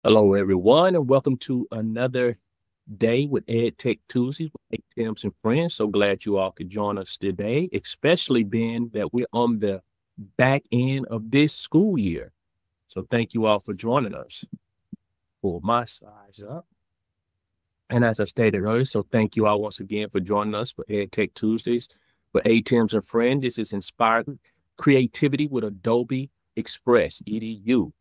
Hello, everyone, and welcome to another day with EdTech Tuesdays with ATMs and friends. So glad you all could join us today, especially being that we're on the back end of this school year. So thank you all for joining us. Pull my size up. And as I stated earlier, so thank you all once again for joining us for EdTech Tuesdays with ATMs and friends. This is Inspired Creativity with Adobe Express, EDU.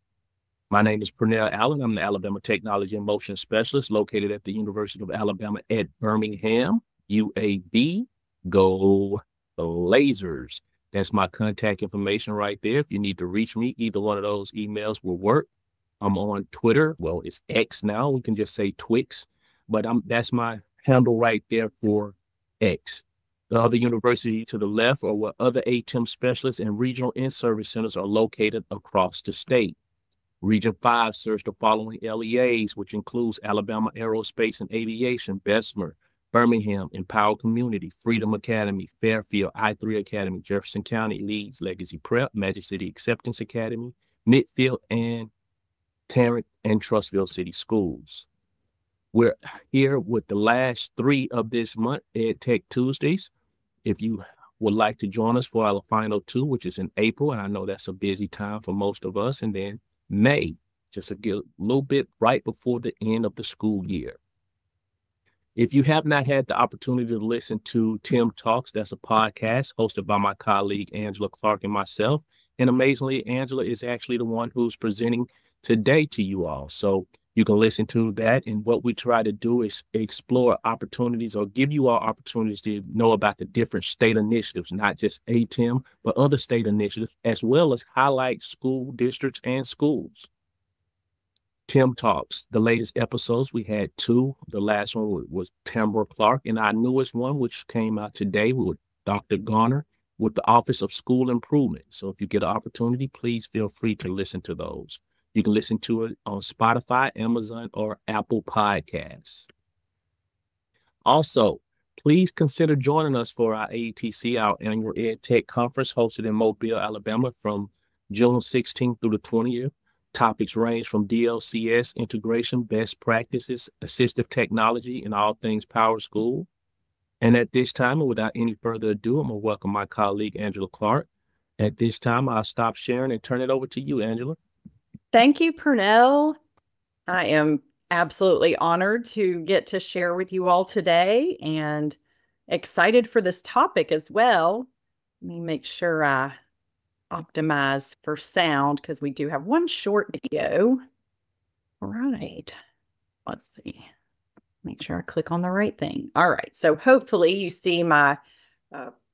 My name is Pernell Allen. I'm the Alabama Technology and Motion Specialist located at the University of Alabama at Birmingham, UAB. Go Blazers. That's my contact information right there. If you need to reach me, either one of those emails will work. I'm on Twitter. Well, it's X now. We can just say Twix, but that's my handle right there for X. The other university to the left are where other ATEM specialists and regional in-service centers are located across the state. Region 5 serves the following LEAs, which includes Alabama Aerospace and Aviation, Bessemer, Birmingham, Empower Community, Freedom Academy, Fairfield, I3 Academy, Jefferson County, Leeds, Legacy Prep, Magic City Acceptance Academy, Midfield, and Tarrant and Trustville City Schools. We're here with the last 3 of this month, EdTech Tuesdays. If you would like to join us for our final 2, which is in April, and I know that's a busy time for most of us, and then May, just a little bit right before the end of the school year. If you have not had the opportunity to listen to Tim Talks, that's a podcast hosted by my colleague Angela Clark and myself. And amazingly, Angela is actually the one who's presenting today to you all. So you can listen to that. And what we try to do is explore opportunities or give you all opportunities to know about the different state initiatives, not just ATEM, but other state initiatives, as well as highlight school districts and schools. Tim Talks, the latest episodes, we had 2. The last one was Tamara Clark, and our newest one, which came out today with Dr. Garner with the Office of School Improvement. So if you get an opportunity, please feel free to listen to those. You can listen to it on Spotify, Amazon, or Apple Podcasts. Also, please consider joining us for our AETC, our annual EdTech conference hosted in Mobile, Alabama from June 16th through the 20th. Topics range from DLCS, integration, best practices, assistive technology, and all things Power School. And at this time, and without any further ado, I'm going to welcome my colleague, Angela Clark. At this time, I'll stop sharing and turn it over to you, Angela. Thank you, Pernell. I am absolutely honored to get to share with you all today and excited for this topic as well. Let me make sure I optimize for sound because we do have one short video. All right. Let's see. Make sure I click on the right thing. All right. So hopefully you see my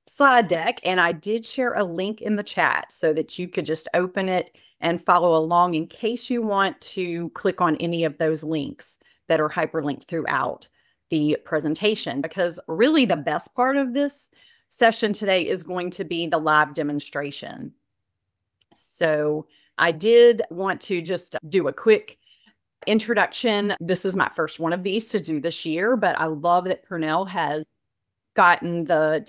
slide deck, and I did share a link in the chat so that you could just open it and follow along in case you want to click on any of those links that are hyperlinked throughout the presentation, because really the best part of this session today is going to be the live demonstration. So I did want to just do a quick introduction. This is my first one of these to do this year, but I love that Pernell has gotten the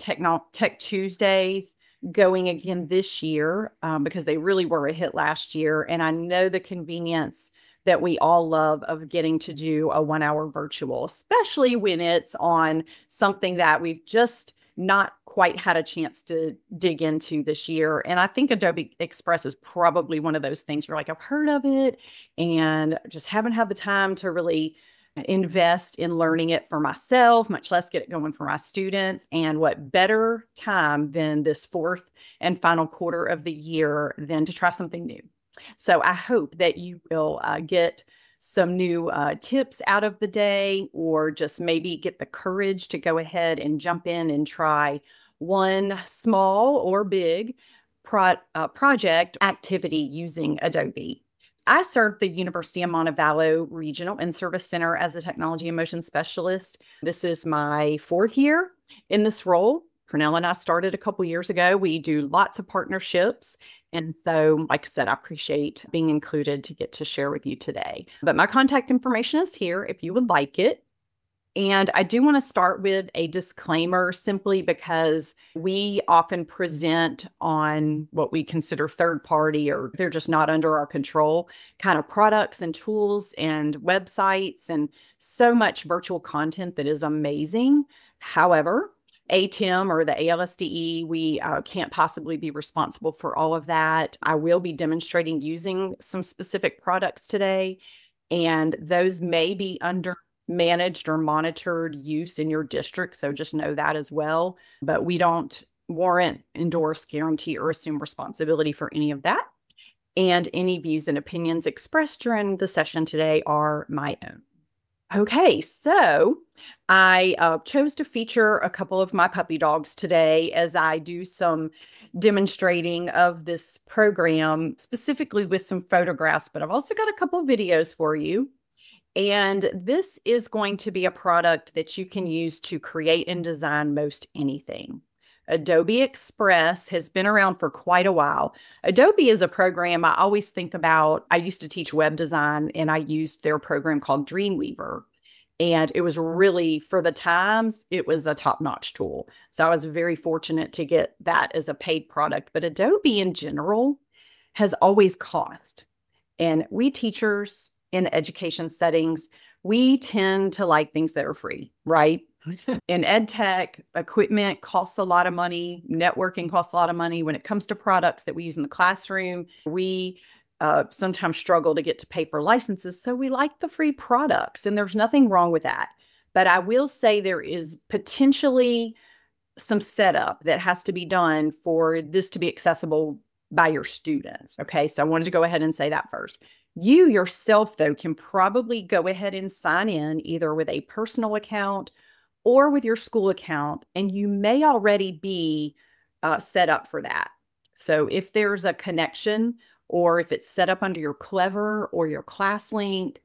Tech Tuesdays going again this year because they really were a hit last year. And I know the convenience that we all love of getting to do a 1-hour virtual, especially when it's on something that we've just not quite had a chance to dig into this year. And I think Adobe Express is probably one of those things you're like, I've heard of it and just haven't had the time to really invest in learning it for myself, much less get it going for my students. And what better time than this 4th and final quarter of the year than to try something new. So I hope that you will get some new tips out of the day, or just maybe get the courage to go ahead and jump in and try one small or big project activity using Adobe. I serve the University of Montevallo Regional and Service Center as a Technology and Motion Specialist. This is my 4th year in this role. Pernell and I started a couple years ago. We do lots of partnerships. And so, like I said, I appreciate being included to get to share with you today. But my contact information is here if you would like it. And I do want to start with a disclaimer simply because we often present on what we consider third party, or they're just not under our control, kind of products and tools and websites and so much virtual content that is amazing. However, ATEM or the ALSDE, we can't possibly be responsible for all of that. I will be demonstrating using some specific products today, and those may be under managed or monitored use in your district. So just know that as well. But we don't warrant, endorse, guarantee, or assume responsibility for any of that. And any views and opinions expressed during the session today are my own. Okay, so I chose to feature a couple of my puppy dogs today as I do some demonstrating of this program, specifically with some photographs, but I've also got a couple of videos for you. And this is going to be a product that you can use to create and design most anything. Adobe Express has been around for quite a while. Adobe is a program I always think about. I used to teach web design, and I used their program called Dreamweaver. And it was really, for the times, it was a top-notch tool. So I was very fortunate to get that as a paid product. But Adobe in general has always cost. And we teachers in education settings, we tend to like things that are free, right? In EdTech, equipment costs a lot of money. Networking costs a lot of money. When it comes to products that we use in the classroom, we sometimes struggle to get to pay for licenses. So we like the free products, and there's nothing wrong with that. But I will say there is potentially some setup that has to be done for this to be accessible by your students. Okay, so I wanted to go ahead and say that first. You yourself, though, can probably go ahead and sign in either with a personal account or with your school account, and you may already be set up for that. So if there's a connection, or if it's set up under your Clever or your ClassLink,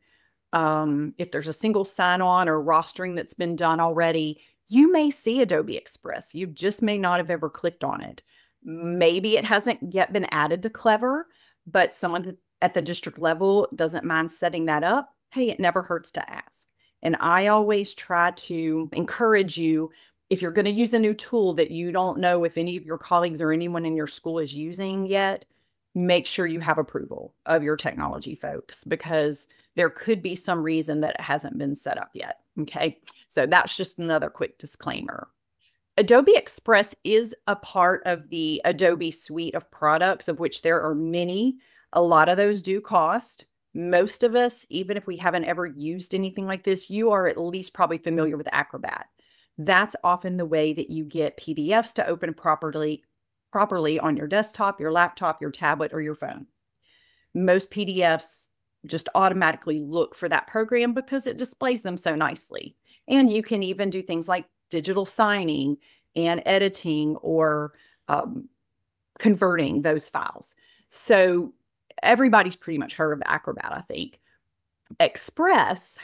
if there's a single sign-on or rostering that's been done already, you may see Adobe Express. You just may not have ever clicked on it. Maybe it hasn't yet been added to Clever, but someone at the district level doesn't mind setting that up. Hey, it never hurts to ask. And I always try to encourage you, if you're going to use a new tool that you don't know if any of your colleagues or anyone in your school is using yet, make sure you have approval of your technology folks, because there could be some reason that it hasn't been set up yet. Okay, so that's just another quick disclaimer. Adobe Express is a part of the Adobe suite of products, of which there are many. A lot of those do cost. Most of us, even if we haven't ever used anything like this, you are at least probably familiar with Acrobat. That's often the way that you get PDFs to open properly on your desktop, your laptop, your tablet, or your phone. Most PDFs just automatically look for that program because it displays them so nicely. And you can even do things like digital signing and editing, or converting those files. So everybody's pretty much heard of Acrobat, I think. Express,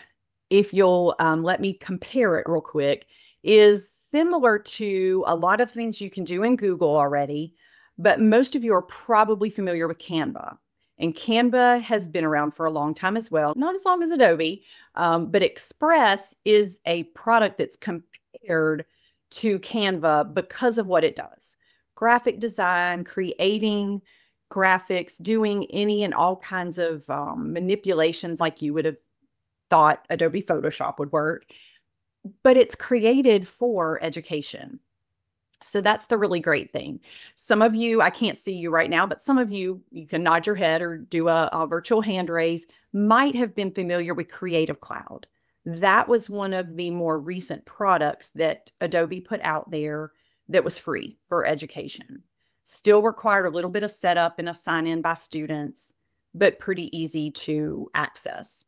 if you'll let me compare it real quick, is similar to a lot of things you can do in Google already, but most of you are probably familiar with Canva. And Canva has been around for a long time as well, not as long as Adobe, but Express is a product that's compared to Canva because of what it does. Graphic design, creating graphics, doing any and all kinds of manipulations like you would have thought Adobe Photoshop would work, but it's created for education. So that's the really great thing. Some of you, I can't see you right now, but some of you, you can nod your head or do a virtual hand raise, might have been familiar with Creative Cloud. That was one of the more recent products that Adobe put out there that was free for education. Still required a little bit of setup and a sign-in by students, but pretty easy to access.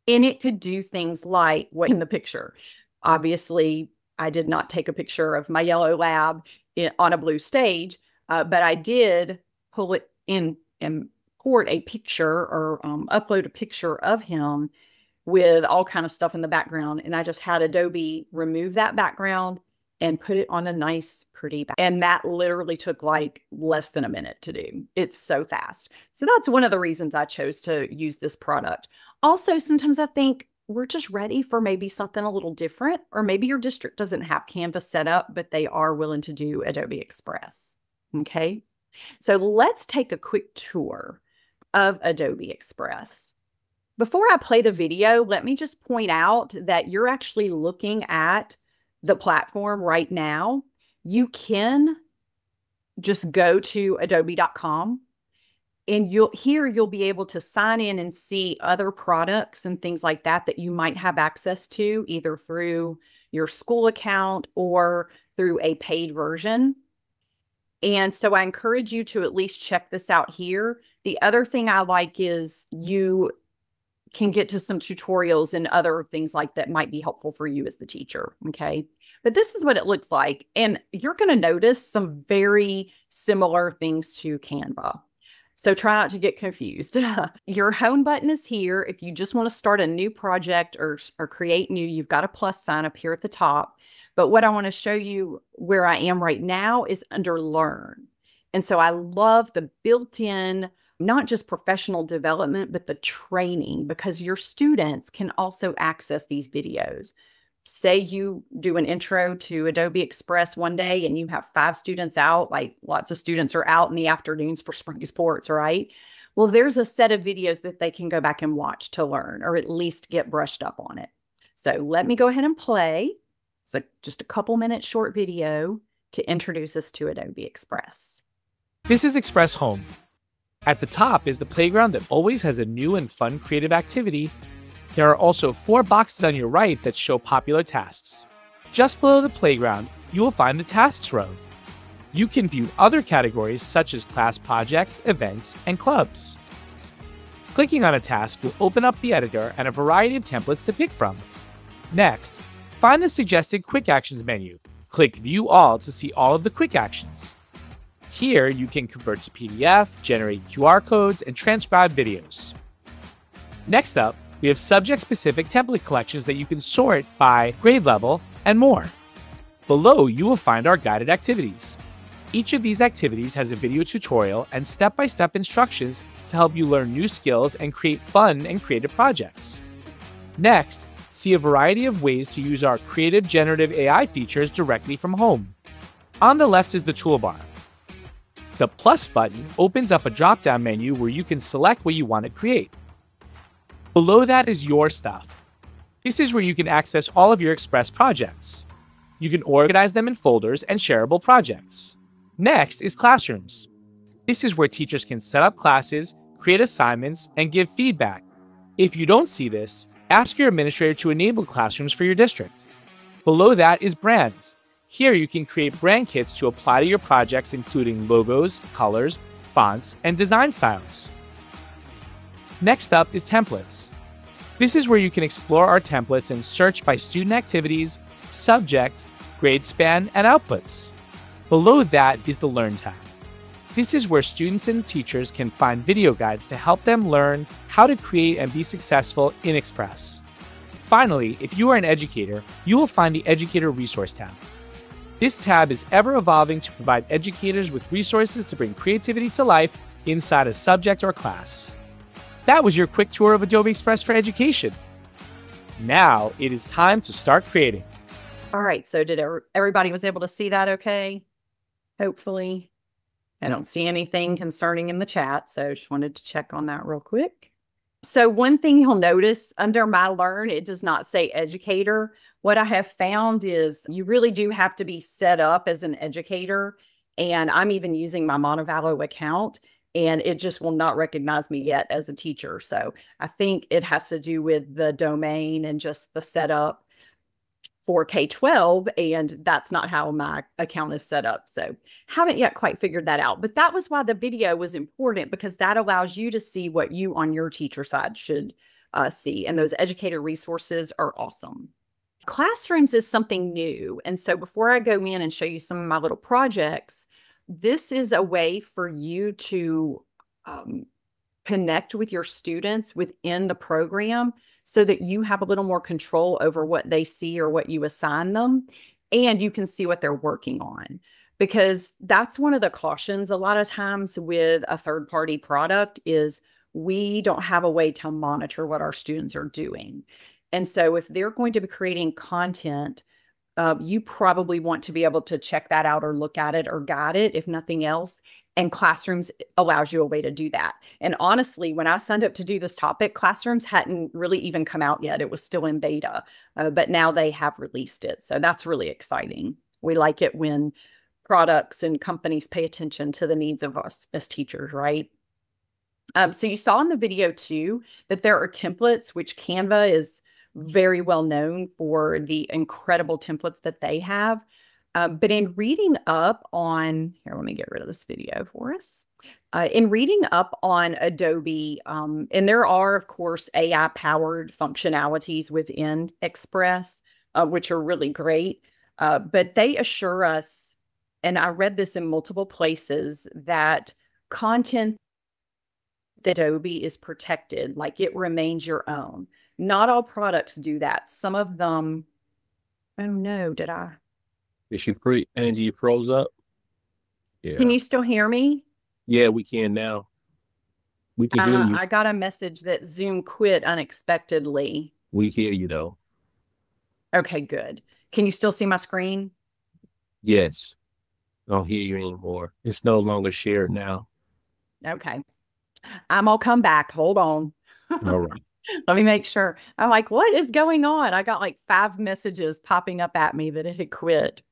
And it could do things like what in the picture. Obviously, I did not take a picture of my yellow lab on a blue stage, but I did pull it in and import a picture, or upload a picture of him with all kind of stuff in the background. And I just had Adobe remove that background and put it on a nice, pretty back. And that literally took like less than a minute to do. It's so fast. So that's one of the reasons I chose to use this product. Also, sometimes I think we're just ready for maybe something a little different, or maybe your district doesn't have Canvas set up, but they are willing to do Adobe Express. Okay. So let's take a quick tour of Adobe Express. Before I play the video, let me just point out that you're actually looking at the platform right now. You can just go to adobe.com, and you'll be able to sign in and see other products and things like that that you might have access to either through your school account or through a paid version. And so I encourage you to at least check this out here. The other thing I like is you can get to some tutorials and other things like that might be helpful for you as the teacher. Okay. But this is what it looks like. And you're going to notice some very similar things to Canva. So try not to get confused. Your home button is here. If you just want to start a new project or create new, you've got a plus sign up here at the top. But what I want to show you where I am right now is under Learn. And so I love the built-in, not just professional development, but the training, because your students can also access these videos. Say you do an intro to Adobe Express one day and you have 5 students out, like lots of students are out in the afternoons for spring sports, right? Well, there's a set of videos that they can go back and watch to learn, or at least get brushed up on it. So let me go ahead and play. So just a couple minute short video to introduce us to Adobe Express. This is Express Home. At the top is the playground that always has a new and fun creative activity. There are also 4 boxes on your right that show popular tasks. Just below the playground, you will find the Tasks row. You can view other categories such as class projects, events, and clubs. Clicking on a task will open up the editor and a variety of templates to pick from. Next, find the suggested Quick Actions menu. Click View All to see all of the quick actions. Here, you can convert to PDF, generate QR codes, and transcribe videos. Next up, we have subject-specific template collections that you can sort by grade level and more. Below, you will find our guided activities. Each of these activities has a video tutorial and step-by-step instructions to help you learn new skills and create fun and creative projects. Next, see a variety of ways to use our creative generative AI features directly from home. On the left is the toolbar. The plus button opens up a drop-down menu where you can select what you want to create. Below that is Your Stuff. This is where you can access all of your Express projects. You can organize them in folders and shareable projects. Next is Classrooms. This is where teachers can set up classes, create assignments, and give feedback. If you don't see this, ask your administrator to enable Classrooms for your district. Below that is Brands. Here you can create brand kits to apply to your projects, including logos, colors, fonts, and design styles. Next up is Templates. This is where you can explore our templates and search by student activities, subject, grade span, and outputs. Below that is the Learn tab. This is where students and teachers can find video guides to help them learn how to create and be successful in Express. Finally, if you are an educator, you will find the Educator Resource tab. This tab is ever evolving to provide educators with resources to bring creativity to life inside a subject or class. That was your quick tour of Adobe Express for Education. Now it is time to start creating. All right, so did everybody was able to see that okay? Hopefully. I don't see anything concerning in the chat, so just wanted to check on that real quick. So one thing you'll notice under my Learn, it does not say educator. What I have found is you really do have to be set up as an educator. And I'm even using my Montevallo account, and it just will not recognize me yet as a teacher. So I think it has to do with the domain and just the setup for K-12, and that's not how my account is set up. So haven't yet quite figured that out. But that was why the video was important, because that allows you to see what you on your teacher side should see. And those educator resources are awesome. Classrooms is something new. And so before I go in and show you some of my little projects, this is a way for you to connect with your students within the program so that you have a little more control over what they see or what you assign them, and you can see what they're working on. Because that's one of the cautions a lot of times with a third-party product is we don't have a way to monitor what our students are doing. And so if they're going to be creating content, you probably want to be able to check that out or look at it or guide it, if nothing else. And Classrooms allows you a way to do that. And honestly, when I signed up to do this topic, Classrooms hadn't really even come out yet. It was still in beta, but now they have released it. So that's really exciting. We like it when products and companies pay attention to the needs of us as teachers, right? So you saw in the video too that there are templates, which Canva is very well known for the incredible templates that they have. But in reading up on, here, let me get rid of this video for us. In reading up on Adobe, and there are, of course, AI-powered functionalities within Express, which are really great. But they assure us, and I read this in multiple places, that content that Adobe is protected, like it remains your own. Not all products do that. Some of them, oh no, did I? Is she free? Angie, you froze up? Yeah. Can you still hear me? Yeah, we can now. We can hear you. I got a message that Zoom quit unexpectedly. We hear you though. Okay, good. Can you still see my screen? Yes. I don't hear you anymore. It's no longer shared now. Okay. I'm gonna come back. Hold on. All right. Let me make sure. I'm like, what is going on? I got like 5 messages popping up at me that it had quit.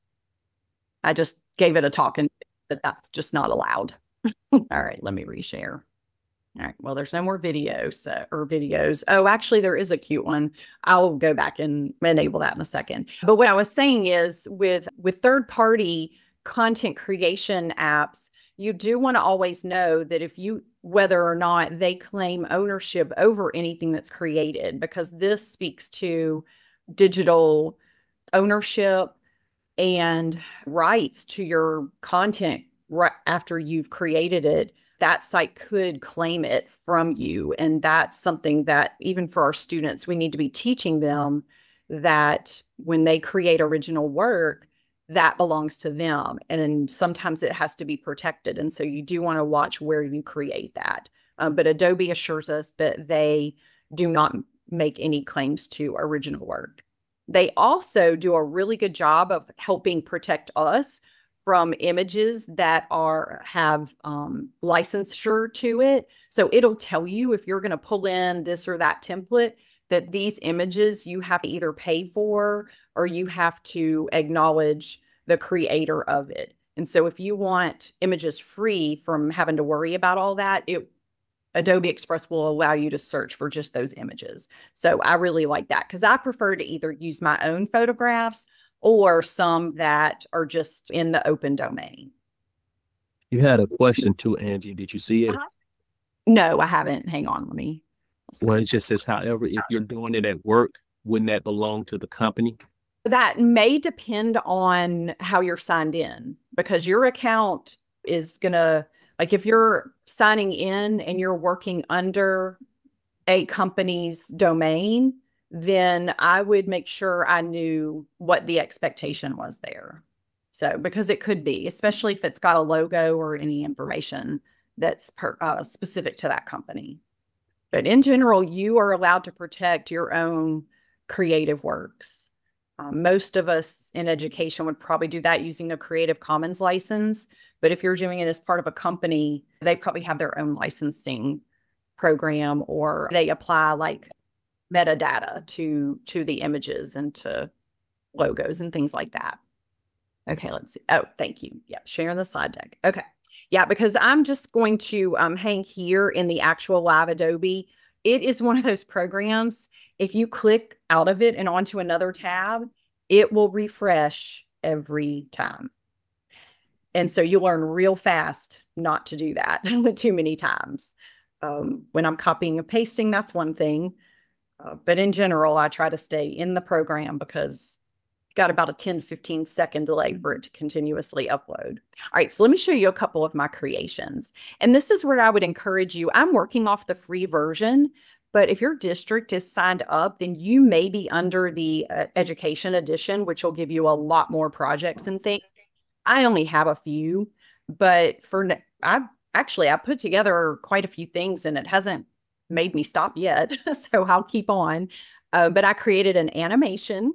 I just gave it a talking that that's just not allowed. All right, let me reshare. All right, well, there's no more videos. Oh, actually, there is a cute one. I'll go back and enable that in a second. But what I was saying is with third-party content creation apps, you do want to always know that whether or not they claim ownership over anything that's created, because this speaks to digital ownership and rights to your content right after you've created it. That site could claim it from you. And that's something that even for our students, we need to be teaching them that when they create original work, that belongs to them. And sometimes it has to be protected. And so you do want to watch where you create that. But Adobe assures us that they do not make any claims to original work. They also do a really good job of helping protect us from images that have licensure to it. So it'll tell you if you're going to pull in this or that template, that these images you have to either pay for or you have to acknowledge the creator of it. And so if you want images free from having to worry about all that, Adobe Express will allow you to search for just those images. So I really like that because I prefer to either use my own photographs or some that are just in the open domain. You had a question too, Angie. Did you see it? No, I haven't. Hang on, let me. Well, it just says, however, if you're doing it at work, wouldn't that belong to the company? That may depend on how you're signed in, because your account is going to, like if you're signing in and you're working under a company's domain, then I would make sure I knew what the expectation was there. So, because it could be, especially if it's got a logo or any information that's specific to that company. But in general, you are allowed to protect your own creative works. Most of us in education would probably do that using a Creative Commons license. But if you're doing it as part of a company, they probably have their own licensing program, or they apply like metadata to the images and to logos and things like that. Okay, let's see. Oh, thank you. Yeah, sharing the slide deck. Okay. Yeah, because I'm just going to hang here in the actual live Adobe. It is one of those programs, if you click out of it and onto another tab, it will refresh every time. And so you'll learn real fast not to do that too many times. When I'm copying and pasting, that's one thing. But in general, I try to stay in the program because you've got about a 10 to 15 second delay for it to continuously upload. All right, so let me show you a couple of my creations. And this is where I would encourage you. I'm working off the free version, but if your district is signed up, then you may be under the education edition, which will give you a lot more projects and things. I only have a few, but I put together quite a few things and it hasn't made me stop yet, so I'll keep on. But I created an animation.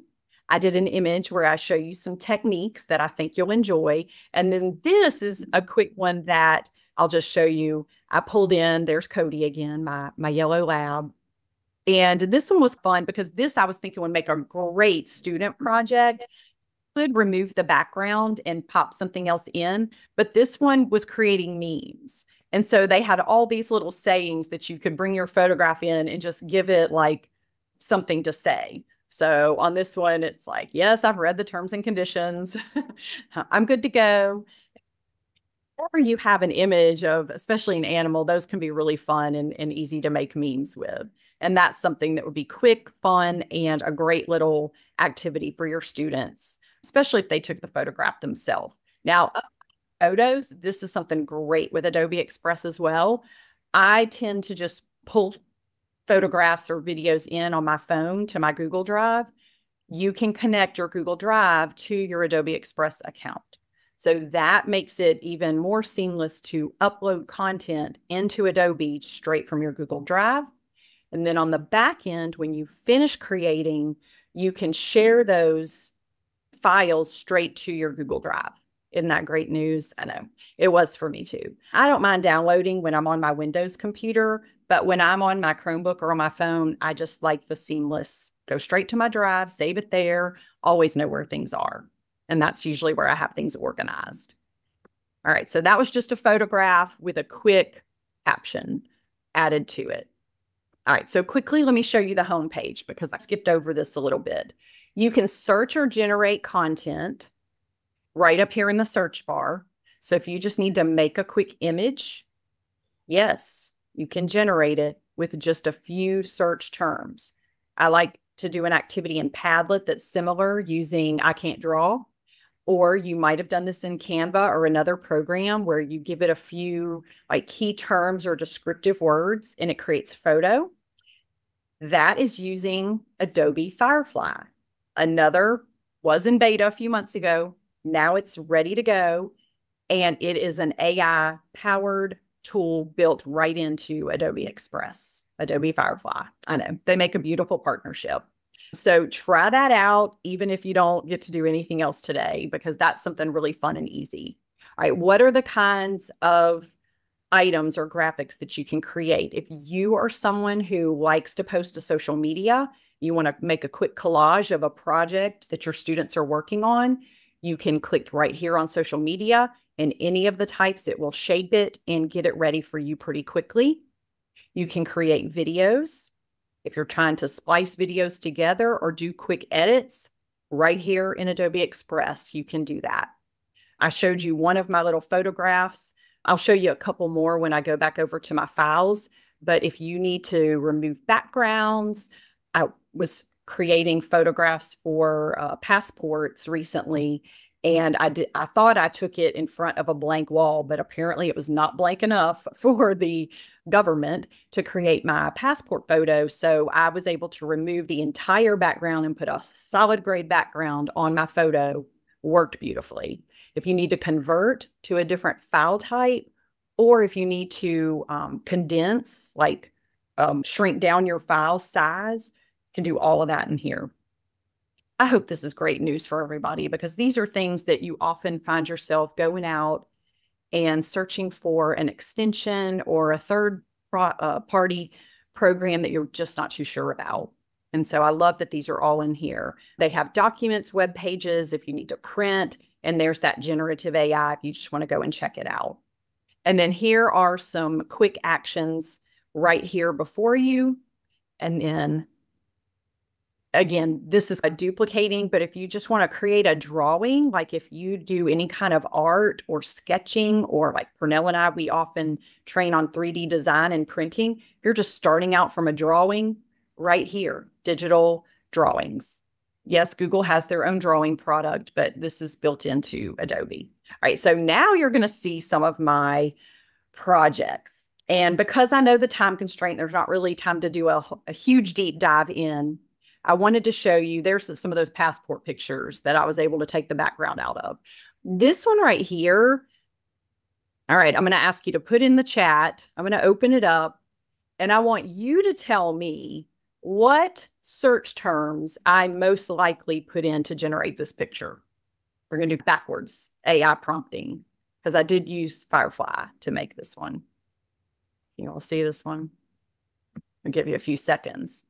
I did an image where I show you some techniques that I think you'll enjoy. And then this is a quick one that I'll just show you. I pulled in, there's Cody again, my yellow lab. And this one was fun because this I was thinking would make a great student project. Could remove the background and pop something else in, but this one was creating memes. And so they had all these little sayings that you could bring your photograph in and just give it like something to say. So on this one, it's like, yes, I've read the terms and conditions. I'm good to go. Or you have an image of, especially an animal, those can be really fun and easy to make memes with. And that's something that would be quick, fun, and a great little activity for your students, especially if they took the photograph themselves. Now, photos, this is something great with Adobe Express as well. I tend to just pull photographs or videos in on my phone to my Google Drive. You can connect your Google Drive to your Adobe Express account. So that makes it even more seamless to upload content into Adobe straight from your Google Drive. And then on the back end, when you finish creating, you can share those files straight to your Google Drive. Isn't that great news? I know it was for me too. I don't mind downloading when I'm on my Windows computer, but when I'm on my Chromebook or on my phone, I just like the seamless, go straight to my drive, save it there, always know where things are. And that's usually where I have things organized. All right, so that was just a photograph with a quick caption added to it. All right, so quickly, let me show you the home page because I skipped over this a little bit. You can search or generate content right up here in the search bar. So if you just need to make a quick image, yes, you can generate it with just a few search terms. I like to do an activity in Padlet that's similar using I Can't Draw, or you might have done this in Canva or another program where you give it a few like key terms or descriptive words and it creates photo. That is using Adobe Firefly. Another was in beta a few months ago. Now it's ready to go. And it is an AI powered tool built right into Adobe Express, Adobe Firefly. I know they make a beautiful partnership. So try that out, even if you don't get to do anything else today, because that's something really fun and easy. All right, what are the kinds of items or graphics that you can create? If you are someone who likes to post to social media, you want to make a quick collage of a project that your students are working on, you can click right here on social media, and any of the types, it will shape it and get it ready for you pretty quickly. You can create videos. If you're trying to splice videos together or do quick edits, right here in Adobe Express, you can do that. I showed you one of my little photographs. I'll show you a couple more when I go back over to my files. But if you need to remove backgrounds, I was creating photographs for passports recently. And I thought I took it in front of a blank wall, but apparently it was not blank enough for the government to create my passport photo. So I was able to remove the entire background and put a solid gray background on my photo. Worked beautifully. If you need to convert to a different file type, or if you need to condense, like shrink down your file size, you can do all of that in here. I hope this is great news for everybody because these are things that you often find yourself going out and searching for an extension or a third party program that you're just not too sure about. And so I love that these are all in here. They have documents, web pages if you need to print, and there's that generative AI if you just want to go and check it out. And then here are some quick actions right here before you. And then again, this is a duplicating, but if you just want to create a drawing, like if you do any kind of art or sketching, or like Purnell and I, we often train on 3D design and printing. If you're just starting out from a drawing, right here, digital drawings. Yes, Google has their own drawing product, but this is built into Adobe. All right, so now you're going to see some of my projects. And because I know the time constraint, there's not really time to do a huge deep dive in. I wanted to show you, there's some of those passport pictures that I was able to take the background out of. This one right here, all right, I'm going to ask you to put in the chat. I'm going to open it up. And I want you to tell me what search terms I most likely put in to generate this picture. We're going to do backwards AI prompting because I did use Firefly to make this one. You all see this one? I'll give you a few seconds,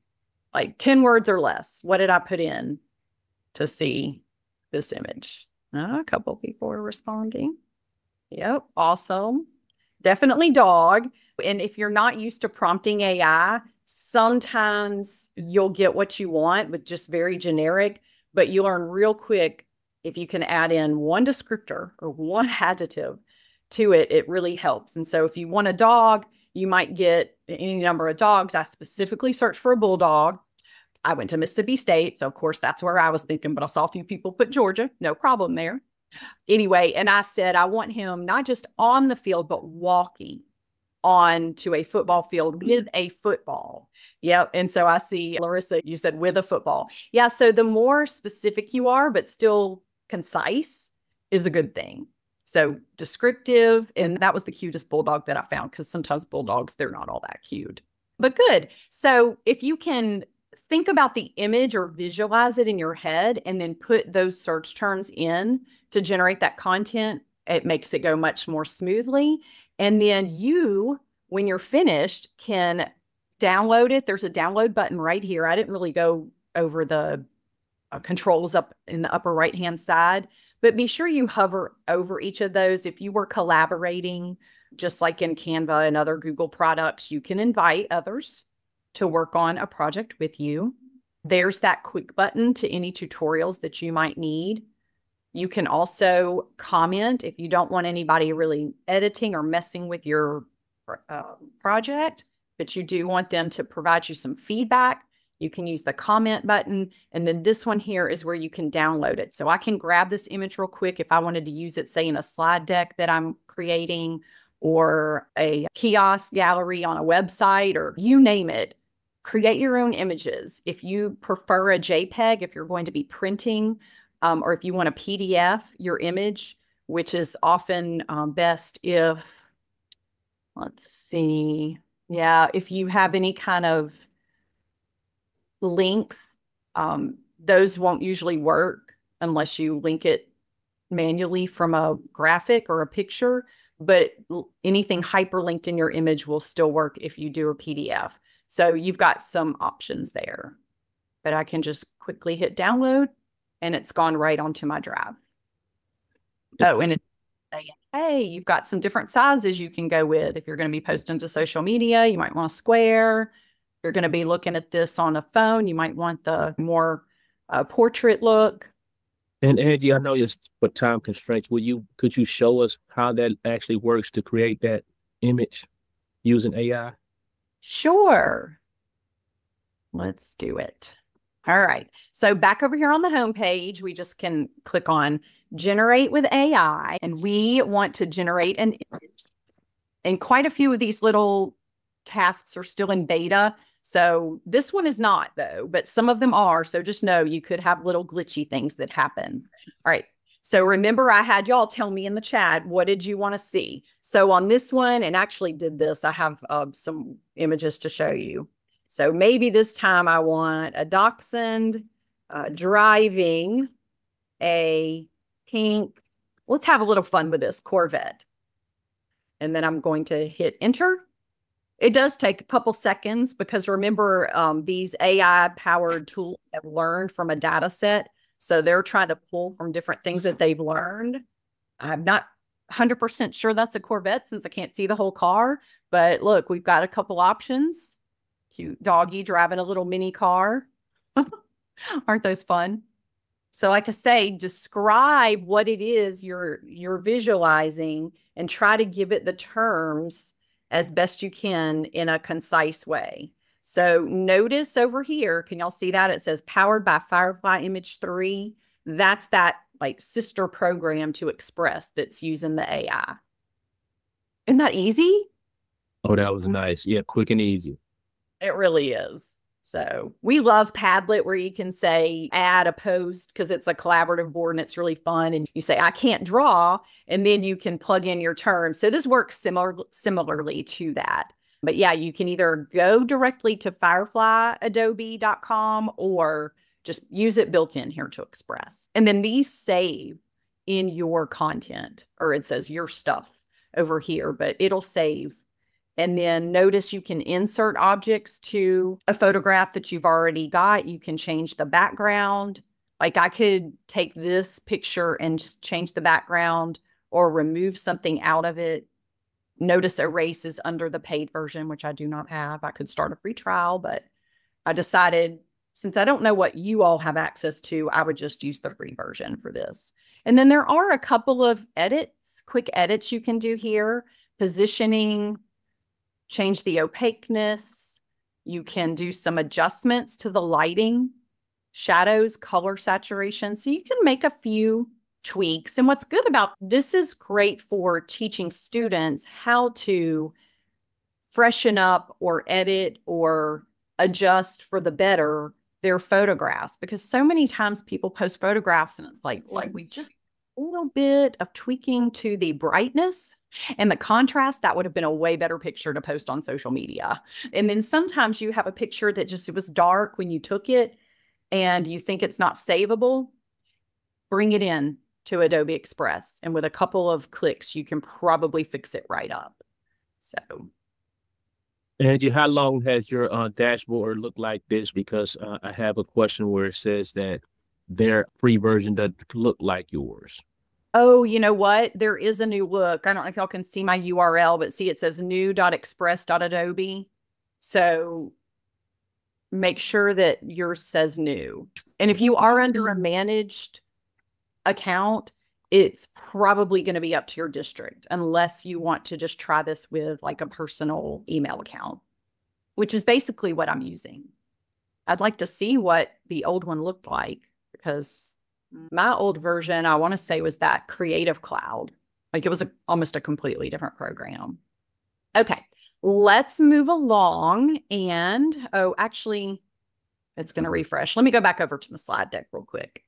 like 10 words or less. What did I put in to see this image? A couple people are responding. Yep, awesome. Definitely dog. And if you're not used to prompting AI, sometimes you'll get what you want with just very generic, but you learn real quick if you can add in one descriptor or one adjective to it, it really helps. And so if you want a dog, you might get any number of dogs. I specifically searched for a bulldog. I went to Mississippi State, so of course that's where I was thinking, but I saw a few people put Georgia, no problem there. Anyway, and I said, I want him not just on the field, but walking on to a football field with a football. Yep. And so I see, Larissa, you said with a football. Yeah. So the more specific you are, but still concise is a good thing. So descriptive. And that was the cutest bulldog that I found because sometimes bulldogs, they're not all that cute, but good. So if you can think about the image or visualize it in your head and then put those search terms in to generate that content, it makes it go much more smoothly. And then you, when you're finished, can download it. There's a download button right here. I didn't really go over the controls up in the upper right-hand side, but be sure you hover over each of those. If you were collaborating, just like in Canva and other Google products, you can invite others to work on a project with you. There's that quick button to any tutorials that you might need. You can also comment if you don't want anybody really editing or messing with your project, but you do want them to provide you some feedback. You can use the comment button. And then this one here is where you can download it. So I can grab this image real quick if I wanted to use it, say, in a slide deck that I'm creating or a kiosk gallery on a website or you name it. Create your own images. If you prefer a JPEG, if you're going to be printing, or if you want a PDF, your image, which is often best if, let's see, yeah, if you have any kind of links, those won't usually work unless you link it manually from a graphic or a picture, but anything hyperlinked in your image will still work if you do a PDF. So you've got some options there, but I can just quickly hit download and it's gone right onto my drive. Oh, and it's saying, hey, you've got some different sizes you can go with. If you're going to be posting to social media, you might want a square. If you're going to be looking at this on a phone, you might want the more portrait look. And Angie, I know it's for time constraints. Could you show us how that actually works to create that image using AI? Sure. Let's do it. All right. So back over here on the home page, we just can click on generate with AI, and we want to generate an image. And quite a few of these little tasks are still in beta. So this one is not, though, but some of them are. So just know you could have little glitchy things that happen. All right. So remember, I had y'all tell me in the chat, what did you want to see? So on this one, and actually did this, I have some images to show you. So maybe this time I want a dachshund driving a pink, let's have a little fun with this, Corvette. And then I'm going to hit enter. It does take a couple seconds because remember, these AI-powered tools have learned from a data set. So they're trying to pull from different things that they've learned. I'm not 100% sure that's a Corvette since I can't see the whole car. But look, we've got a couple options. Cute doggy driving a little mini car. Aren't those fun? So like I say, describe what it is you're visualizing and try to give it the terms as best you can in a concise way. So notice over here, can y'all see that? It says powered by Firefly Image 3. That's that like sister program to Express that's using the AI. Isn't that easy? Oh, that was nice. Yeah, quick and easy. It really is. So we love Padlet where you can say add a post because it's a collaborative board and it's really fun. And you say, I can't draw, and then you can plug in your terms. So this works similarly to that. But yeah, you can either go directly to fireflyadobe.com or just use it built in here to Express. And then these save in your content, or it says your stuff over here, but it'll save. And then notice you can insert objects to a photograph that you've already got. You can change the background. Like I could take this picture and just change the background or remove something out of it. Notice erase is under the paid version, which I do not have. I could start a free trial, but I decided since I don't know what you all have access to, I would just use the free version for this. And then there are a couple of edits, quick edits you can do here. Positioning, change the opaqueness. You can do some adjustments to the lighting, shadows, color saturation. So you can make a few tweaks. And what's good about this is great for teaching students how to freshen up or edit or adjust for the better their photographs, because so many times people post photographs and it's like we just a little bit of tweaking to the brightness and the contrast, that would have been a way better picture to post on social media. And then sometimes you have a picture that just, it was dark when you took it and you think it's not savable. Bring it in to Adobe Express. And with a couple of clicks, you can probably fix it right up. So. Angie, how long has your dashboard looked like this? Because I have a question where it says that their free version doesn't look like yours. Oh, you know what? There is a new look. I don't know if y'all can see my URL, but see, it says new.express.adobe. So make sure that yours says new. And if you are under a managed account, it's probably going to be up to your district unless you want to just try this with like a personal email account, which is basically what I'm using. I'd like to see what the old one looked like because my old version, I want to say, was that Creative Cloud. Like it was almost a completely different program. Okay, let's move along. And, oh, actually, it's going to refresh. Let me go back over to the slide deck real quick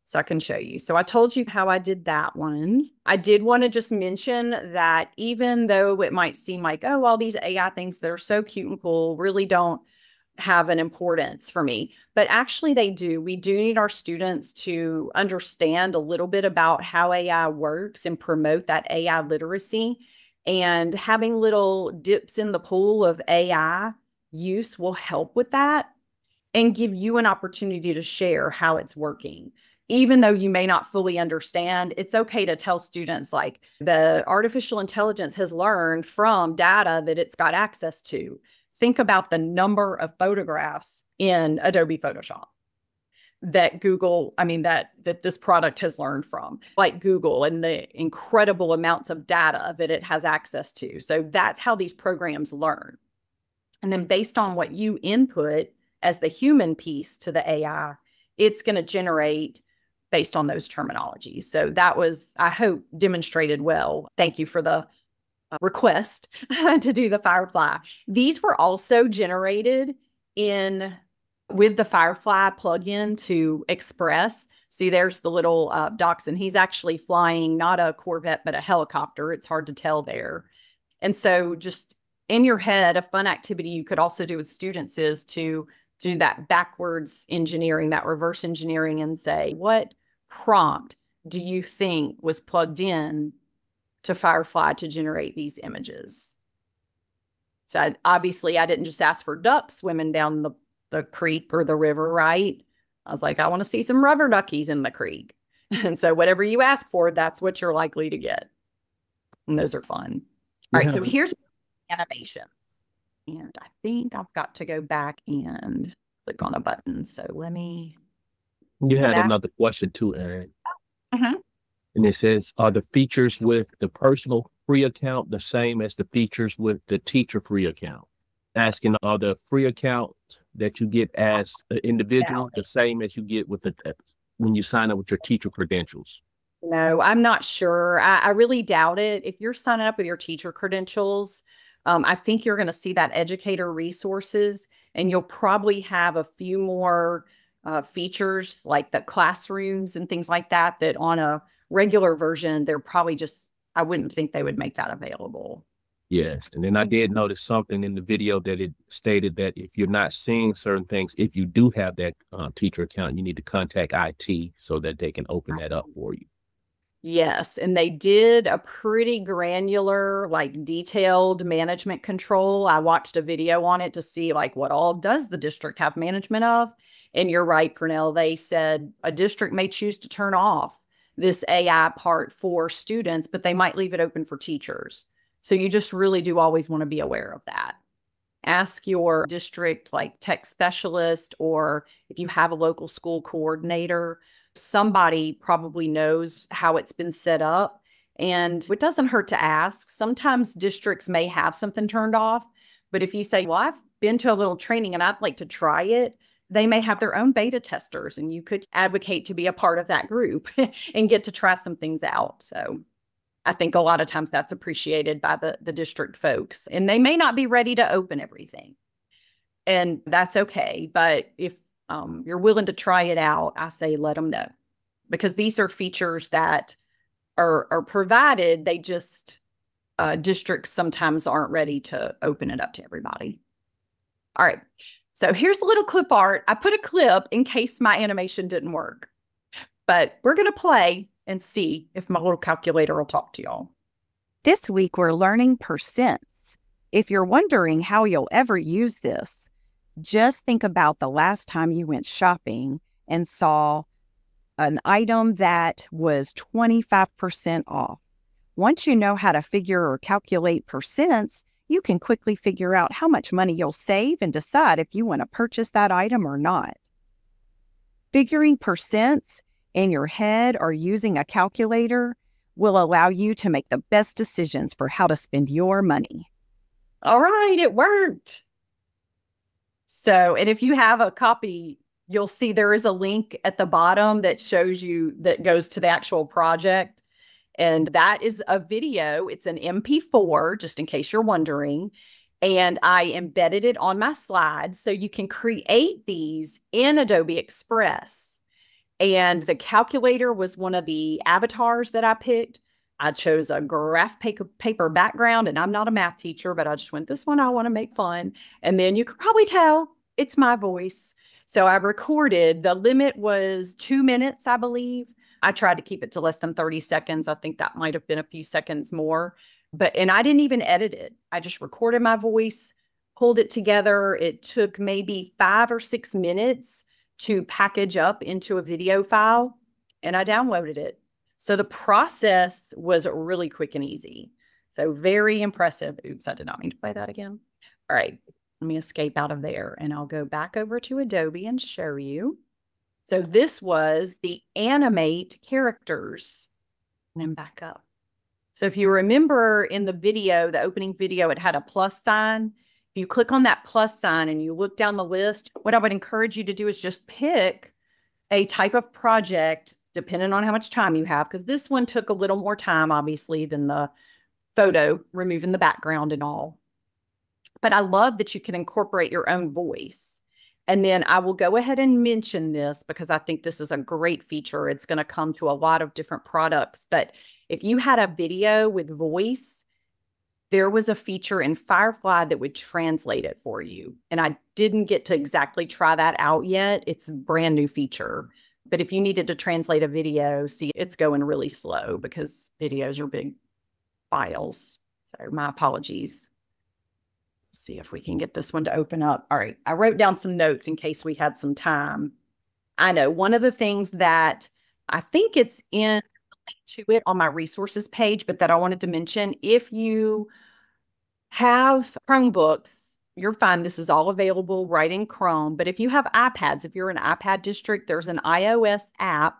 so I can show you. So I told you how I did that one. I did want to just mention that even though it might seem like, oh, all these AI things that are so cute and cool really don't have an importance for me, but actually they do. We do need our students to understand a little bit about how AI works and promote that AI literacy. And having little dips in the pool of AI use will help with that and give you an opportunity to share how it's working. Even though you may not fully understand, it's okay to tell students like the artificial intelligence has learned from data that it's got access to. Think about the number of photographs in Adobe Photoshop that Google, that this product has learned from, like Google, and the incredible amounts of data that it has access to. So that's how these programs learn. And then based on what you input as the human piece to the AI, it's going to generate based on those terminologies. So that was, I hope, demonstrated well. Thank you for the request to do the Firefly. These were also generated with the Firefly plugin to Express. See, there's the little dachshund. He's actually flying not a Corvette, but a helicopter. It's hard to tell there. And so just in your head, a fun activity you could also do with students is to do that backwards engineering, that reverse engineering, and say, what prompt do you think was plugged in to Firefly to generate these images? So obviously I didn't just ask for ducks swimming down the creek or the river, right? I was like, I want to see some rubber duckies in the creek. And so whatever you ask for, that's what you're likely to get. And those are fun. All right, so here's animations. And I think I've got to go back and click on a button. So let me. You had another question too, Erin. And it says, are the features with the personal free account the same as the features with the teacher free account? Asking, are the free account that you get as an individual the same as you get with when you sign up with your teacher credentials? No, I'm not sure. I really doubt it. If you're signing up with your teacher credentials, I think you're going to see that educator resources, and you'll probably have a few more features like the classrooms and things like that, that on a regular version, they're probably just, I wouldn't think they would make that available. Yes. And then I did notice something in the video that it stated that if you're not seeing certain things, if you do have that teacher account, you need to contact IT so that they can open that up for you. Yes, and they did a pretty granular, like detailed management control. I watched a video on it to see like what all does the district have management of. And you're right, Purnell, they said a district may choose to turn off this AI part for students, but they might leave it open for teachers. So you just really do always want to be aware of that. Ask your district like tech specialist, or if you have a local school coordinator, somebody probably knows how it's been set up. And it doesn't hurt to ask. Sometimes districts may have something turned off, but if you say, well, I've been to a little training and I'd like to try it, they may have their own beta testers, and you could advocate to be a part of that group and get to try some things out. So I think a lot of times that's appreciated by the district folks, and they may not be ready to open everything, and that's okay. But if you're willing to try it out, I say let them know, because these are features that are provided. They just districts sometimes aren't ready to open it up to everybody. All right. So here's a little clip art. I put a clip in case my animation didn't work, but we're going to play and see if my little calculator will talk to y'all. This week, we're learning percents. If you're wondering how you'll ever use this, just think about the last time you went shopping and saw an item that was 25% off. Once you know how to figure or calculate percents, you can quickly figure out how much money you'll save and decide if you want to purchase that item or not. Figuring percents in your head or using a calculator will allow you to make the best decisions for how to spend your money. All right, it worked. So, and if you have a copy, you'll see there is a link at the bottom that shows you, that goes to the actual project. And that is a video. It's an MP4, just in case you're wondering. And I embedded it on my slides so you can create these in Adobe Express. And the calculator was one of the avatars that I picked. I chose a graph paper background, and I'm not a math teacher, but I just went, this one I want to make fun. And then you could probably tell it's my voice. So I recorded, the limit was 2 minutes, I believe. I tried to keep it to less than 30 seconds. I think that might have been a few seconds more, and I didn't even edit it. I just recorded my voice, pulled it together. It took maybe 5 or 6 minutes to package up into a video file, and I downloaded it. So the process was really quick and easy. So very impressive. Oops, I did not mean to play that again. All right, let me escape out of there, and I'll go back over to Adobe and show you. So this was the animate characters. And then back up. So if you remember in the video, the opening video, it had a plus sign. If you click on that plus sign and you look down the list, what I would encourage you to do is just pick a type of project, depending on how much time you have, because this one took a little more time, obviously, than the photo, removing the background and all. But I love that you can incorporate your own voice. And then I will go ahead and mention this because I think this is a great feature. It's going to come to a lot of different products. But if you had a video with voice, there was a feature in Firefly that would translate it for you. And I didn't get to exactly try that out yet. It's a brand new feature. But if you needed to translate a video, see, it's going really slow because videos are big files. So my apologies. See if we can get this one to open up. All right. I wrote down some notes in case we had some time. I know one of the things that I think it's in to it on my resources page, but that I wanted to mention, if you have Chromebooks, you're fine. This is all available right in Chrome. But if you have iPads, if you're an iPad district, there's an iOS app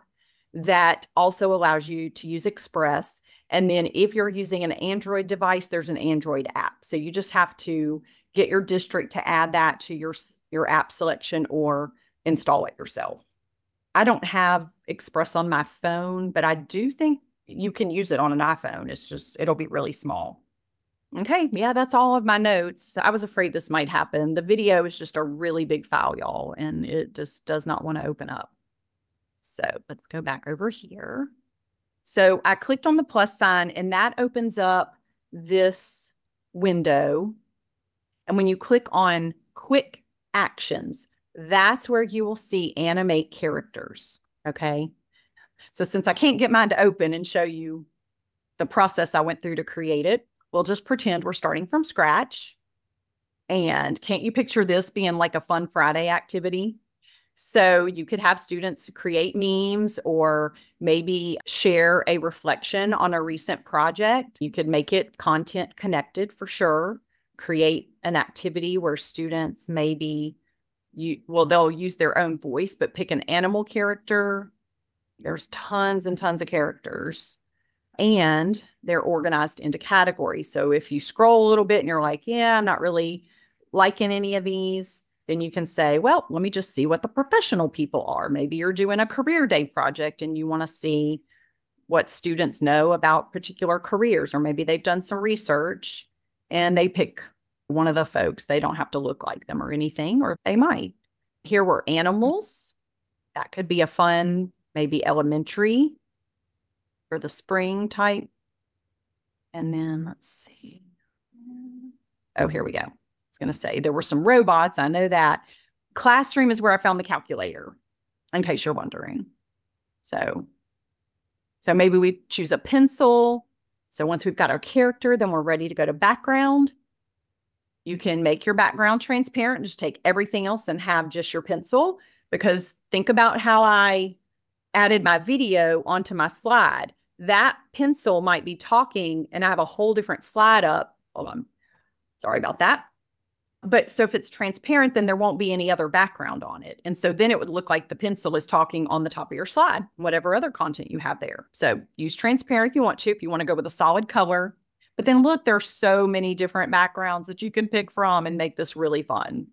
that also allows you to use Express. And then if you're using an Android device, there's an Android app. So you just have to get your district to add that to your app selection or install it yourself. I don't have Express on my phone, but I do think you can use it on an iPhone. It's just, it'll be really small. Okay, yeah, that's all of my notes. I was afraid this might happen. The video is just a really big file, y'all, and it just does not want to open up. So let's go back over here. So I clicked on the plus sign, and that opens up this window. And when you click on quick actions, that's where you will see animate characters. Okay. So since I can't get mine to open and show you the process I went through to create it, we'll just pretend we're starting from scratch. And can't you picture this being like a fun Friday activity? So you could have students create memes or maybe share a reflection on a recent project. You could make it content connected for sure. Create an activity where students maybe they'll use their own voice, but pick an animal character. There's tons and tons of characters, and they're organized into categories. So if you scroll a little bit and you're like, yeah, I'm not really liking any of these, then you can say, well, let me just see what the professional people are. Maybe you're doing a career day project and you want to see what students know about particular careers, or maybe they've done some research and they pick one of the folks. They don't have to look like them or anything, or they might. Here were animals. That could be a fun, maybe elementary for the spring type. And then let's see. Oh, here we go. It's going to say there were some robots. I know that. Classroom is where I found the calculator, in case you're wondering. So maybe we choose a pencil. So once we've got our character, then we're ready to go to background. You can make your background transparent, just take everything else and have just your pencil, because think about how I added my video onto my slide. That pencil might be talking and I have a whole different slide up. Hold on. Sorry about that. But so if it's transparent, then there won't be any other background on it. And so then it would look like the pencil is talking on the top of your slide, whatever other content you have there. So use transparent if you want to go with a solid color. But then look, there's so many different backgrounds that you can pick from and make this really fun.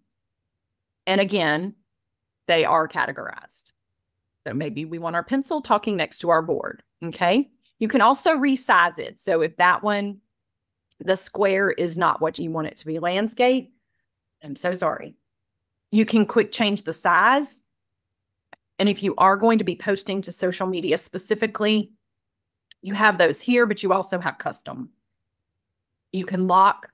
And again, they are categorized. So maybe we want our pencil talking next to our board. Okay. You can also resize it. So if that one, the square is not what you want it to be, landscape, I'm so sorry. You can quick change the size. And if you are going to be posting to social media specifically, you have those here, but you also have custom. You can lock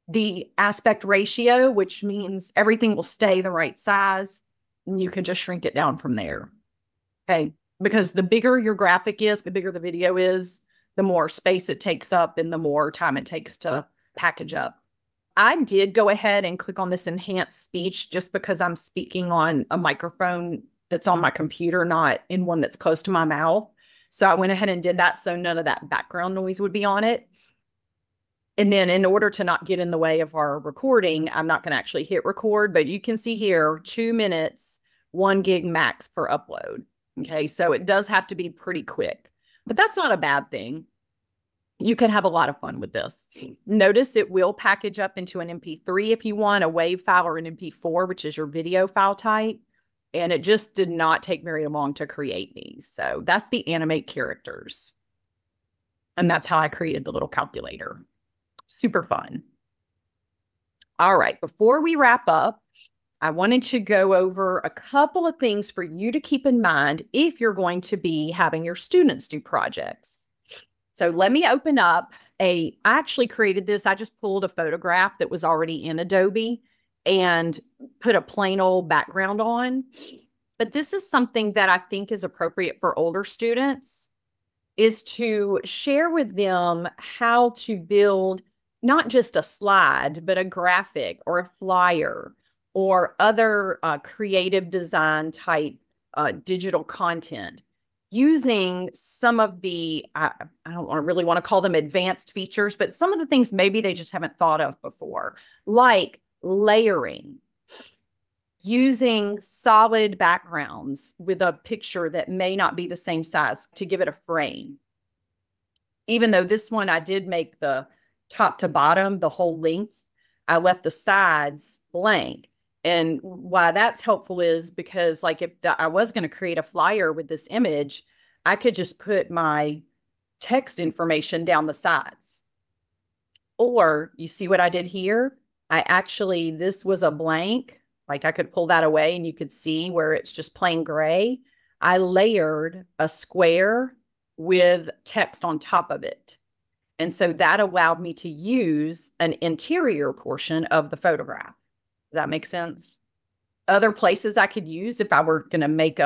the aspect ratio, which means everything will stay the right size, and you can just shrink it down from there. Okay. Because the bigger your graphic is, the bigger the video is, the more space it takes up and the more time it takes to package up. I did go ahead and click on this enhanced speech just because I'm speaking on a microphone that's on my computer, not in one that's close to my mouth. So I went ahead and did that so none of that background noise would be on it. And then in order to not get in the way of our recording, I'm not going to actually hit record, but you can see here 2 minutes, 1 gig max per upload. Okay, so it does have to be pretty quick, but that's not a bad thing. You can have a lot of fun with this. Notice it will package up into an MP3 if you want, a WAV file or an MP4, which is your video file type. And it just did not take very long to create these. So that's the animate characters. And that's how I created the little calculator. Super fun. All right, before we wrap up, I wanted to go over a couple of things for you to keep in mind if you're going to be having your students do projects. So let me open up I actually created this. I just pulled a photograph that was already in Adobe and put a plain old background on. But this is something that I think is appropriate for older students, is to share with them how to build not just a slide, but a graphic or a flyer or other creative design type digital content using some of the, I don't really want to call them advanced features, but some of the things maybe they just haven't thought of before, like layering, using solid backgrounds with a picture that may not be the same size to give it a frame. Even though this one, I did make the top to bottom, the whole length, I left the sides blank. And why that's helpful is because, like, if I was going to create a flyer with this image, I could just put my text information down the sides. Or you see what I did here? This was a blank, like I could pull that away and you could see where it's just plain gray. I layered a square with text on top of it. And so that allowed me to use an interior portion of the photograph. Does that make sense? Other places I could use if I were going to make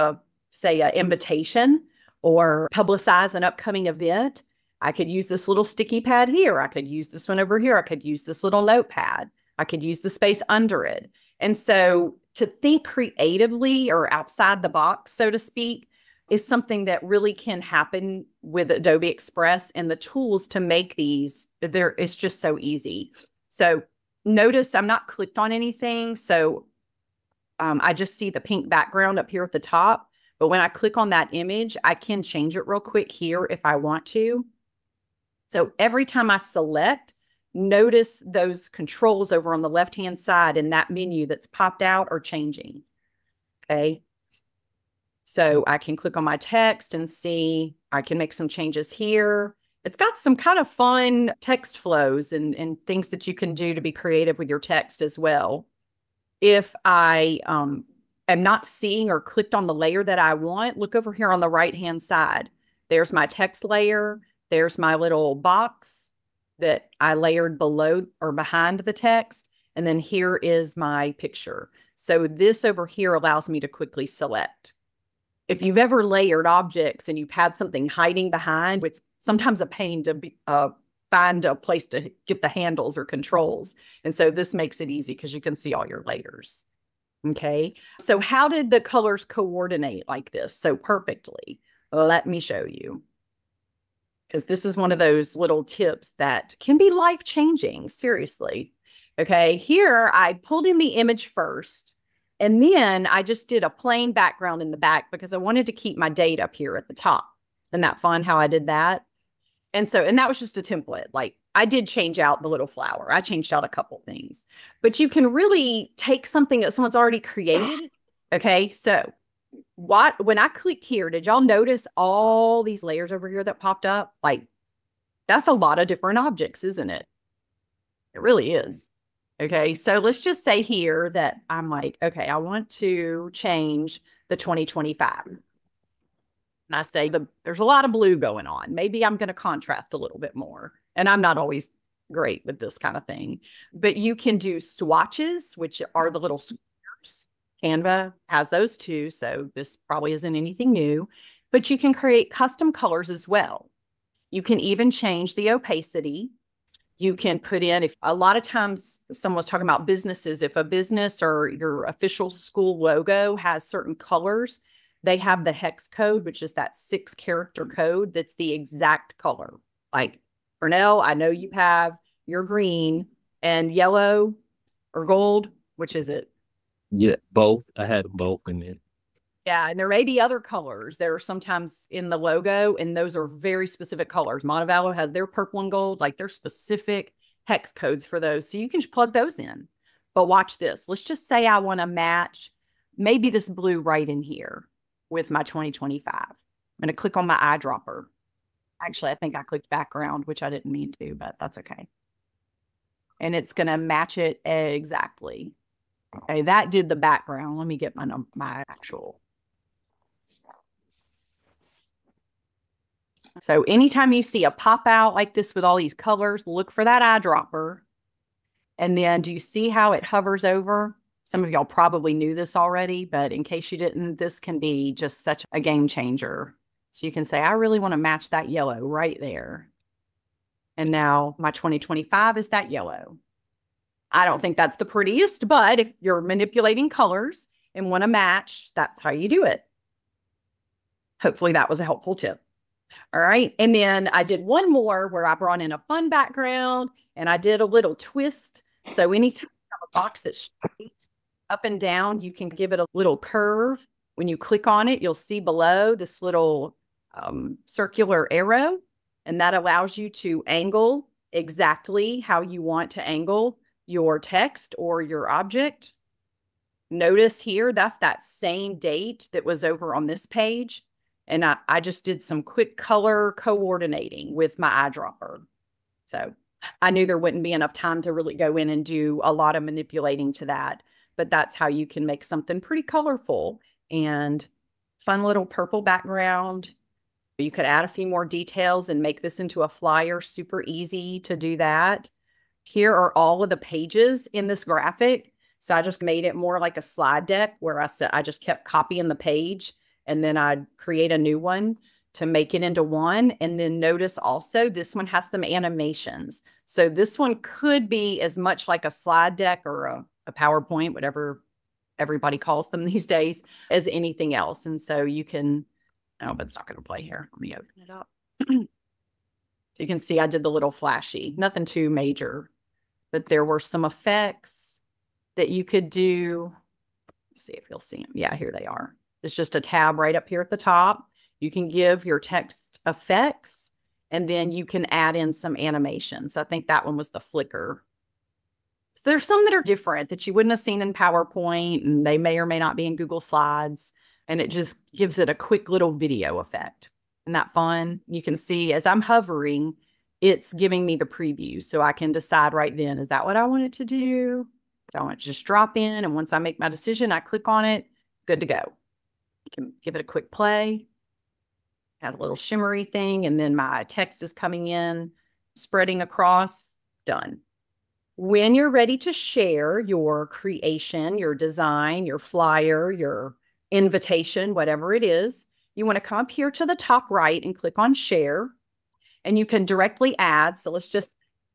say, an invitation or publicize an upcoming event, I could use this little sticky pad here. I could use this one over here. I could use this little notepad. I could use the space under it. And so to think creatively or outside the box, so to speak, is something that really can happen with Adobe Express, and the tools to make these, it's just so easy. So notice I'm not clicked on anything. So I just see the pink background up here at the top. But when I click on that image, I can change it real quick here if I want to. So every time I select, notice those controls over on the left-hand side in that menu that's popped out are changing. Okay. So I can click on my text and see, I can make some changes here. It's got some kind of fun text flows and things that you can do to be creative with your text as well. If I am not seeing or clicked on the layer that I want, look over here on the right-hand side. There's my text layer. There's my little box that I layered below or behind the text. And then here is my picture. So this over here allows me to quickly select. If you've ever layered objects and you've had something hiding behind, it's sometimes a pain to find a place to get the handles or controls. And so this makes it easy because you can see all your layers. Okay. So how did the colors coordinate like this so perfectly? Let me show you. Because this is one of those little tips that can be life-changing, seriously. Okay, here I pulled in the image first, and then I just did a plain background in the back because I wanted to keep my date up here at the top. Isn't that fun how I did that? And that was just a template. Like, I did change out the little flower. I changed out a couple things. But you can really take something that someone's already created. Okay, so when I clicked here, did y'all notice all these layers over here that popped up? Like, that's a lot of different objects, isn't it? It really is. Okay, so let's just say here that I'm like, okay, I want to change the 2025. And I say there's a lot of blue going on. Maybe I'm going to contrast a little bit more. And I'm not always great with this kind of thing. But you can do swatches, which are the little squares. Canva has those too, so this probably isn't anything new, but you can create custom colors as well. You can even change the opacity. You can put in, if a lot of times someone was talking about businesses, if a business or your official school logo has certain colors, they have the hex code, which is that 6-character code that's the exact color. Like Purnell, I know you have your green and yellow or gold. Which is it? Yeah, both. I had both in there. Yeah, and there may be other colors that are sometimes in the logo, and those are very specific colors. Montevallo has their purple and gold, like their specific hex codes for those. So you can just plug those in. But watch this. Let's just say I want to match maybe this blue right in here with my 2025. I'm going to click on my eyedropper. Actually, I think I clicked background, which I didn't mean to, but that's okay. And it's going to match it exactly. Okay, that did the background. Let me get my actual. So anytime you see a pop out like this with all these colors, look for that eyedropper. And then do you see how it hovers over? Some of y'all probably knew this already, but in case you didn't, this can be just such a game changer. So you can say, I really want to match that yellow right there. And now my 2025 is that yellow. I don't think that's the prettiest, but if you're manipulating colors and want to match, that's how you do it. Hopefully that was a helpful tip. All right. And then I did one more where I brought in a fun background and I did a little twist. So anytime you have a box that's straight up and down, you can give it a little curve. When you click on it, you'll see below this little circular arrow, and that allows you to angle exactly how you want to angle your text or your object. Notice here, that's that same date that was over on this page. And I just did some quick color coordinating with my eyedropper. So I knew there wouldn't be enough time to really go in and do a lot of manipulating to that, but that's how you can make something pretty colorful and fun little purple background. You could add a few more details and make this into a flyer. Super easy to do that. Here are all of the pages in this graphic. So I just made it more like a slide deck where I just kept copying the page and then I'd create a new one to make it into one. And then notice also this one has some animations. So this one could be as much like a slide deck or a PowerPoint, whatever everybody calls them these days, as anything else. And so you can, oh, but it's not going to play here. Let me open it up. So you can see I did the little flashy, nothing too major, but there were some effects that you could do. Let's see if you'll see them. Yeah, here they are. It's just a tab right up here at the top. You can give your text effects, and then you can add in some animations. I think that one was the flicker. So there's some that are different that you wouldn't have seen in PowerPoint, and they may or may not be in Google Slides, and it just gives it a quick little video effect. Isn't that fun? You can see as I'm hovering, it's giving me the preview, so I can decide right then, is that what I want it to do? Do I want it to just drop in, and once I make my decision, I click on it, good to go. You can give it a quick play. Add a little shimmery thing, and then my text is coming in, spreading across, done. When you're ready to share your creation, your design, your flyer, your invitation, whatever it is, you want to come up here to the top right and click on share, and you can directly add. So let's just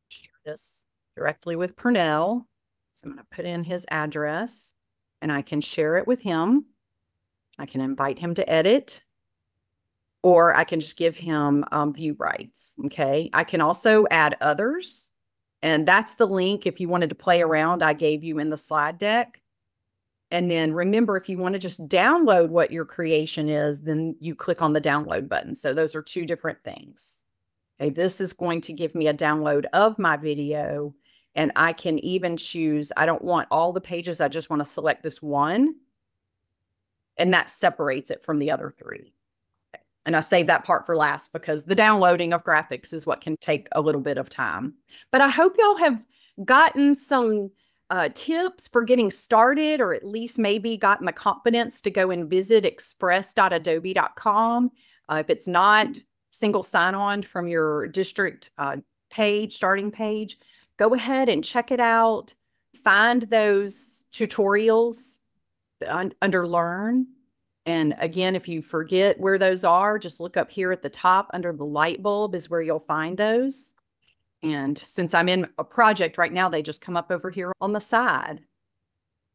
share this directly with Purnell. So I'm going to put in his address, and I can share it with him. I can invite him to edit, or I can just give him view rights, okay? I can also add others, and that's the link if you wanted to play around I gave you in the slide deck. And then remember, if you want to just download what your creation is, then you click on the download button. So those are two different things. Okay, this is going to give me a download of my video, and I can even choose, I don't want all the pages, I just want to select this one, and that separates it from the other three. And I saved that part for last because the downloading of graphics is what can take a little bit of time. But I hope y'all have gotten some tips for getting started, or at least maybe gotten the confidence to go and visit express.adobe.com. If it's not single sign-on from your district page, starting page, go ahead and check it out. Find those tutorials under Learn. And again, if you forget where those are, just look up here at the top under the light bulb is where you'll find those. And since I'm in a project right now, they just come up over here on the side.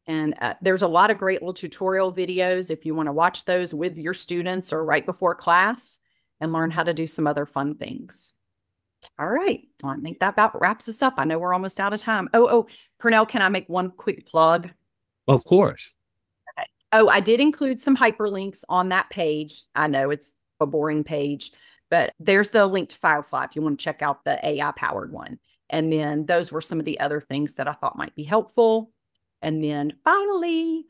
And there's a lot of great little tutorial videos if you want to watch those with your students or right before class and learn how to do some other fun things. All right. Well, I think that about wraps us up. I know we're almost out of time. Oh, Purnell, can I make one quick plug? Of course. Oh, I did include some hyperlinks on that page. I know it's a boring page, but there's the link to Firefly if you want to check out the AI-powered one. And then those were some of the other things that I thought might be helpful. And then finally,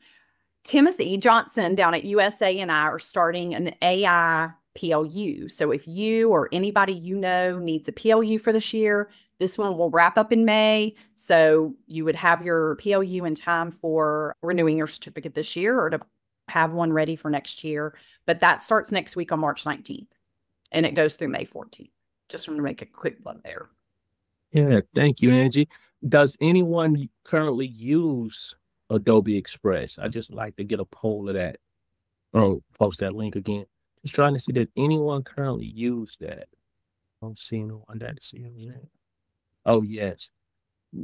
Timothy Johnson down at USA and I are starting an AI PLU. So if you or anybody you know needs a PLU for this year, this one will wrap up in May. So you would have your PLU in time for renewing your certificate this year or to have one ready for next year. But that starts next week on March 19th and it goes through May 14th. Just want to make a quick plug there. Yeah, thank you, Angie. Does anyone currently use Adobe Express? I just like to get a poll of that. Or post that link again. Just trying to see that anyone currently use that. I don't see no one that see it. Oh, yes.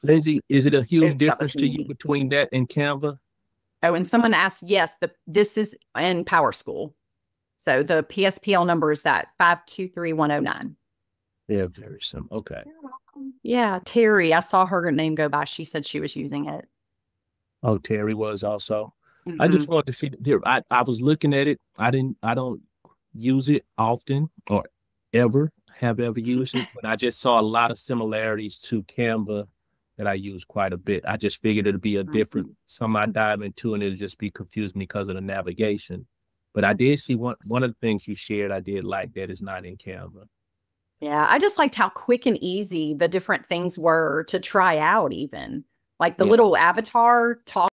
Lindsay, is it a huge difference to you between that and Canva? Oh, and someone asked, yes, this is in PowerSchool. So the PSPL number is that 523109. Yeah, very simple. Okay. You're welcome. Yeah, Terry, I saw her name go by. She said she was using it. Oh, Terry was also. I just wanted to see there. I was looking at it. I don't use it often or have ever used it, but I just saw a lot of similarities to Canva that I use quite a bit. I just figured it'd be a different, some I dive into and it'd just be confused me because of the navigation. But I did see one of the things you shared, I did like that is not in Canva. Yeah, I just liked how quick and easy the different things were to try out even. Like the little avatar talk